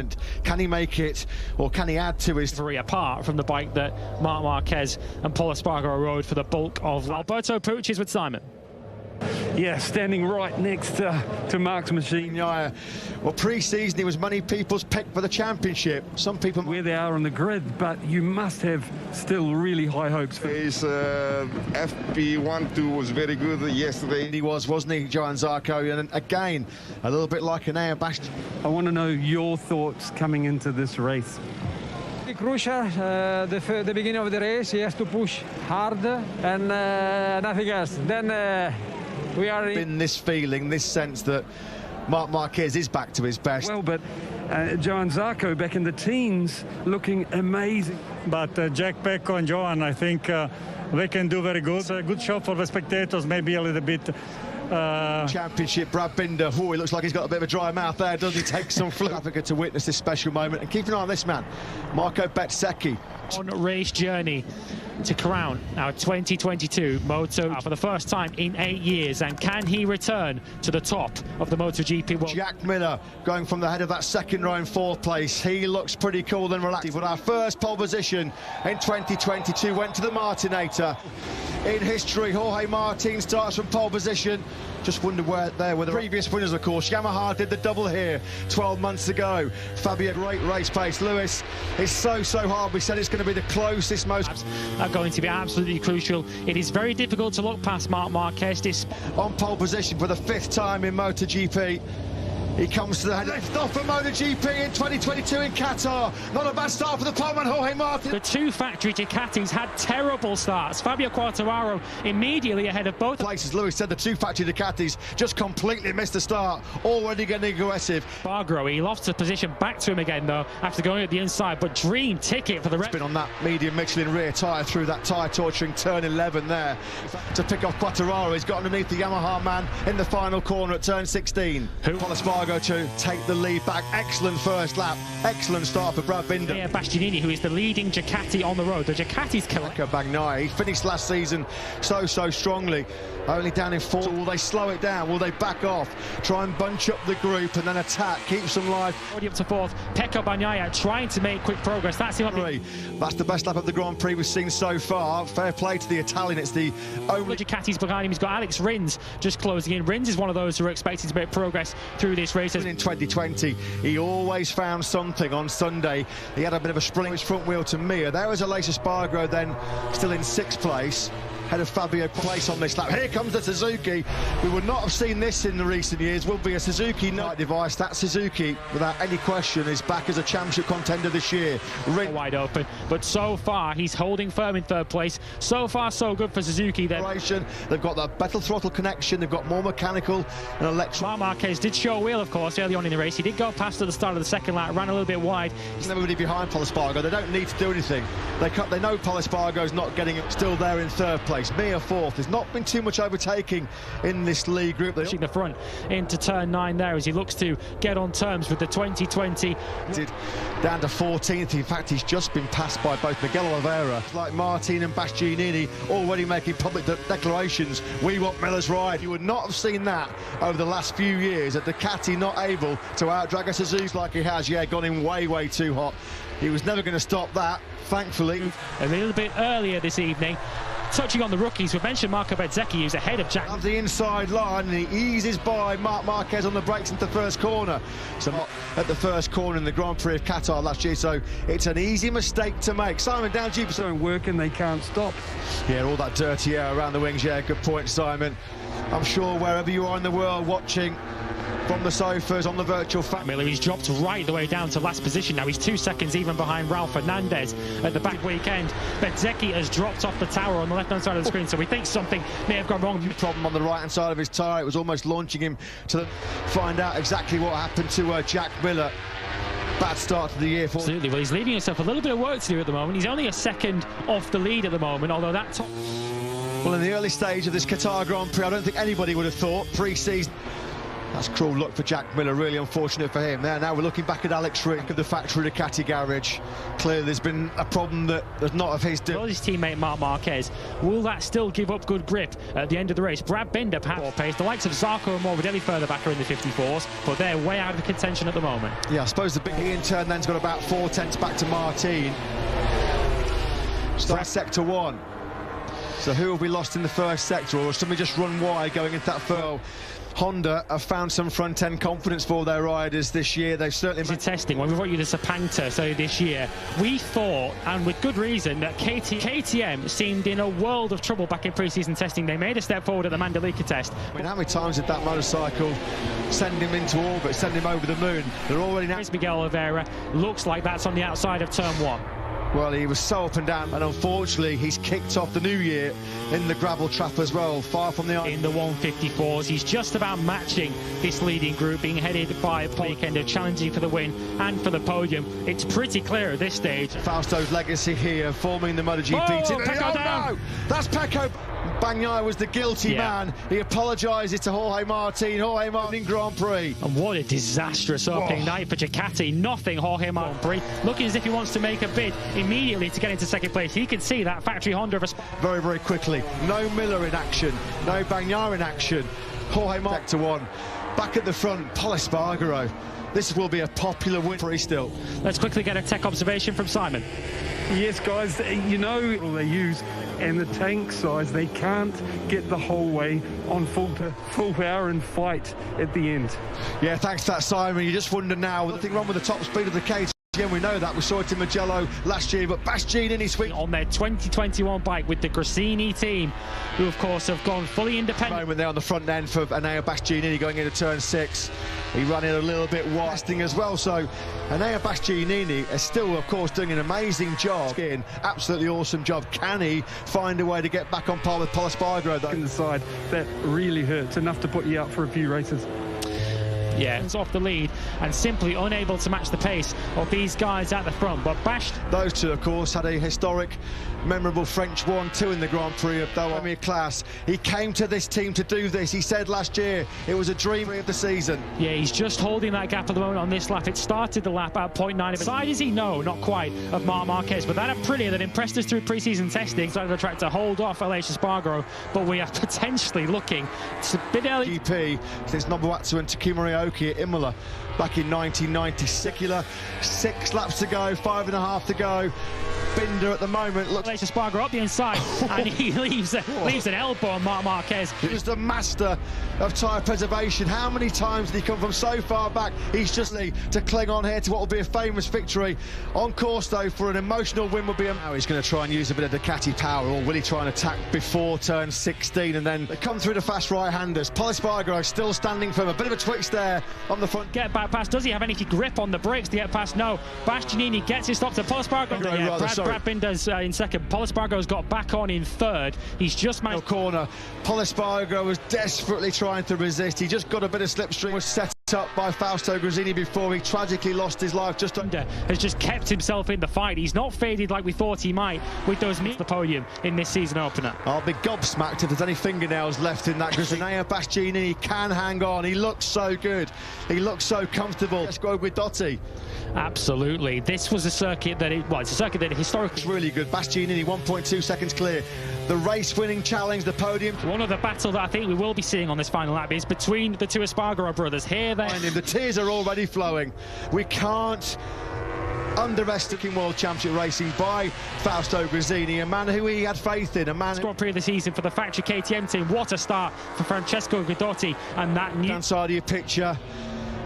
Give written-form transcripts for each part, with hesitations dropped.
confident. Can he make it, or can he add to his... Three apart from the bike that Marc Marquez and Paul Espargaro rode for the bulk of... Alberto Puig is with Simon. Yeah, standing right next to Mark's machine. Well, pre-season he was many people's pick for the championship. Some people... Where they are on the grid, but you must have still really high hopes for his FP1-2 was very good yesterday. He was, wasn't he, Johan Zarco? And again, a little bit like an air bash. I want to know your thoughts coming into this race. Crucial, the beginning of the race, he has to push hard and nothing else. Then we are in this feeling, this sense that Marc Marquez is back to his best. Well, but Johan Zarco back in the teens looking amazing. But Jack Pecco and Johan, I think they can do very good. It's a good show for the spectators, maybe a little bit. Championship, Brad Binder. Oh, he looks like he's got a bit of a dry mouth there, doesn't he? Take some fluid. Africa to witness this special moment. And keep an eye on this man, Marco Bezzecchi. On race journey to crown our 2022 Moto for the first time in 8 years. And can he return to the top of the MotoGP world? Jack Miller going from the head of that second row in fourth place. He looks pretty cool and relaxed. But our first pole position in 2022 went to the Martinator. In history, Jorge Martin starts from pole position. Just wonder where there were the previous winners, of course. Yamaha did the double here 12 months ago. Fabio, great race pace. Lewis is so hard. We said it's going to be the closest most. Are going to be absolutely crucial. It is very difficult to look past Marc Marquez. On pole position for the 5th time in MotoGP. He comes to the head. Lift off for MotoGP in 2022 in Qatar. Not a bad start for the poleman, Jorge Martin. The two factory Ducatis had terrible starts. Fabio Quartararo immediately ahead of both places. Lewis said the two factory Ducatis just completely missed the start. Already getting aggressive. Espargaro, he lost the position back to him again though after going at the inside, but dream ticket for the rest. Been on that medium Michelin rear tyre through that tyre torturing turn 11 there to pick off Quartararo. He's got underneath the Yamaha man in the final corner at turn 16. Paul Espargaro to take the lead back. Excellent first lap. Excellent start for Brad Binder. Yeah, Bastianini, who is the leading Ducati on the road. The Ducati's killer. Bagnaia, he finished last season so strongly. Only down in 4th. Will they slow it down? Will they back off? Try and bunch up the group and then attack. Keeps them live. Already up to 4th. Pecco Bagnaia trying to make quick progress. That's him. That's the best lap of the Grand Prix we've seen so far. Fair play to the Italian. It's the only Ducati's behind him. He's got Alex Rins just closing in. Rins is one of those who are expected to make progress through this race. In 2020, he always found something. On Sunday, he had a bit of a spring his front wheel to Mir. There was Aleix Espargaro then still in 6th place. Head of Fabio place on this lap. Here comes the Suzuki. We would not have seen this in the recent years. Will be a Suzuki night device. That Suzuki, without any question, is back as a championship contender this year. Wide open, but so far he's holding firm in 3rd place. So far, so good for Suzuki. They've got that better throttle connection. They've got more mechanical and electric. Marc Marquez did show a wheel, of course, early on in the race. He did go past at the start of the 2nd lap, ran a little bit wide. He's everybody behind Paul Espargaro. They don't need to do anything. They know Paul Espargaro's not getting it. Still there in 3rd place. Mir 4th. There's not been too much overtaking in this league group. Pushing the front into turn 9 there as he looks to get on terms with the 2020. Down to 14th. In fact, he's just been passed by both Miguel Oliveira, like Martin and Bastianini, already making public declarations. We want Miller's ride. You would not have seen that over the last few years. At Ducati not able to outdrag a Suzuki like he has. Yeah, gone in way too hot. He was never going to stop that, thankfully. A little bit earlier this evening. Touching on the rookies, we've mentioned Marco Bezzecchi, who's ahead of Jack. Of the inside line, and he eases by Marc Marquez on the brakes into the 1st corner. So at the 1st corner in the Grand Prix of Qatar last year, so it's an easy mistake to make. Simon, down Jeepers. Don't work and they can't stop. Yeah, all that dirty air around the wings. Yeah, good point, Simon. I'm sure wherever you are in the world watching from the sofas on the virtual Miller, he's dropped right the way down to last position now. He's 2 seconds even behind Ralph Fernandez at the back weekend. Bezzecchi has dropped off the tower on the left-hand side of the screen, so we think something may have gone wrong. Problem on the right-hand side of his tyre. It was almost launching him to find out exactly what happened to Jack Miller. Bad start to the year for... Absolutely. Well, he's leaving himself a little bit of work to do at the moment. He's only a second off the lead at the moment, although that top... Well, in the early stage of this Qatar Grand Prix, I don't think anybody would have thought pre-season That's cruel luck for Jack Miller, really unfortunate for him. Now we're looking back at Alex Rick of the factory Ducati garage. Clearly there's been a problem that there's not of his doing. His teammate Marc Marquez, will that still give up good grip at the end of the race? Brad Binder perhaps more pace. The likes of Zarco and Morbidelli further back are in the 54s, but they're way out of contention at the moment. Yeah, I suppose the big in turn then's got about 4 tenths back to Martin. Start sector 1. So who will be lost in the first sector, or will somebody just run wide going into that first? Honda have found some front-end confidence for their riders this year. They've certainly been testing. When we brought you the Sepanta this year, we thought, and with good reason, that KTM seemed in a world of trouble back in pre-season testing. They made a step forward at the Mandalika test. I mean, how many times did that motorcycle send him into orbit, send him over the moon? They're already now. Miguel Oliveira looks like that's on the outside of turn 1. Well, he was so up and down, and unfortunately he's kicked off the new year in the gravel trap as well, far from the... In the 154s, he's just about matching this leading group, being headed by a weekend of challenging for the win and for the podium. It's pretty clear at this stage. Fausto's legacy here, forming the motoGP team. Pecco down. No! That's Pecco. Bagnaia was the guilty man. He apologises to Jorge Martin Grand Prix. And what a disastrous opening night for Ducati. Nothing Jorge Martin, looking as if he wants to make a bid immediately to get into second place. He can see that factory Honda of a... Very, very quickly. No Miller in action. No Bagnaia in action. Jorge Martin sector 1. Back at the front, Pol Espargaro. This will be a popular win for still. Let's quickly get a tech observation from Simon. Yes, guys, you know they use, and the tank size, they can't get the whole way on full power and fight at the end. Yeah, thanks to that, Simon. You just wonder now, nothing wrong with the top speed of the KTM. We know that. We saw it in Mugello last year, but Bastianini swing on their 2021 bike with the Grassini team, who of course have gone fully independent. Moment there on the front end for Enea Bastianini going into turn 6. He ran it a little bit wide as well, so Enea Bastianini is still, of course, doing an amazing job. Absolutely awesome job. Can he find a way to get back on par with Pol Espargaro, though? In the side, that really hurts, enough to put you out for a few races. Yeah, it's off the lead and simply unable to match the pace of these guys at the front. But those two, of course, had a historic, memorable French 1-2 in the Grand Prix of the class. He came to this team to do this. He said last year it was a dream of the season. Yeah, he's just holding that gap at the moment on this lap. It started the lap at 0.9. Side is he? No, not quite, of Marc Marquez. But that Aprilia that impressed us through pre-season testing side of the track to hold off Aleix Espargaro. But we are potentially looking. It's a bit early. GP since Nobuatsu and Takuma Ryoki at Imola back in 1996. 6 laps to go, 5.5 to go. Binder at the moment looks... Aleix Espargaro up the inside and he leaves an elbow on Marc Marquez. He was the master of tyre preservation. How many times did he come from so far back? He's just to cling on here to what will be a famous victory. On course though for an emotional win will be a... Now he's going to try and use a bit of Ducati power, or will he try and attack before turn 16 and then they come through the fast right-handers. Pol Espargaro still standing firm. A bit of a twist there on the front. Get back past. Does he have any grip on the brakes to get past? No. Bastianini gets his stop to Pol Espargaro. Brad Binder's in second. Pol Espargaro's got back on in third. He's just managed... corner. Pol Espargaro was desperately trying to resist. He just got a bit of slipstream. Was set up by Fausto Grassini before he tragically lost his life. Just under has just kept himself in the fight. He's not faded like we thought he might with those the podium in this season opener. I'll be gobsmacked if there's any fingernails left in that. Enea Bastianini can hang on. He looks so good. He looks so comfortable. Let's go with Dotti. Absolutely. This was a circuit that it's a circuit that historically... It's really good. Bastianini 1.2 seconds clear. The race-winning challenge, the podium. One of the battle that I think we will be seeing on this final lap is between the two Espargaro brothers. Here they... The tears are already flowing. We can't underestimating World Championship racing by Fausto Grassini, a man who he had faith in, a man... Grand Prix of the season for the factory KTM team. What a start for Francesco Guidotti and that new... Downside of your picture.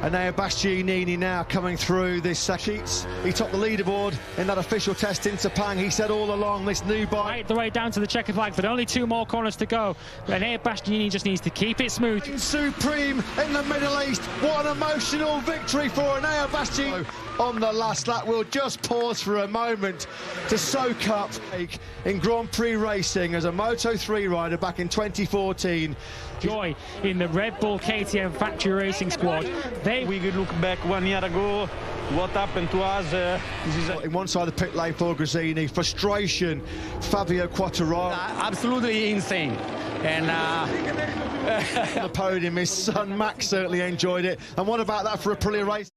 Enea Bastianini now coming through this second. He topped the leaderboard in that official test in Sepang. He said all along this new bike... Right the way down to the checkered flag, but only 2 more corners to go. Enea Bastianini just needs to keep it smooth. Supreme in the Middle East. What an emotional victory for Enea Bastianini. On the last lap, we'll just pause for a moment to soak up in Grand Prix racing as a Moto3 rider back in 2014. Joy in the Red Bull KTM factory racing squad. We could look back 1 year ago, what happened to us. In one side of the pit lane for Grassini, frustration, Fabio Quartararo. Absolutely insane. And On the podium, his son Max certainly enjoyed it. And what about that for a Aprilia race?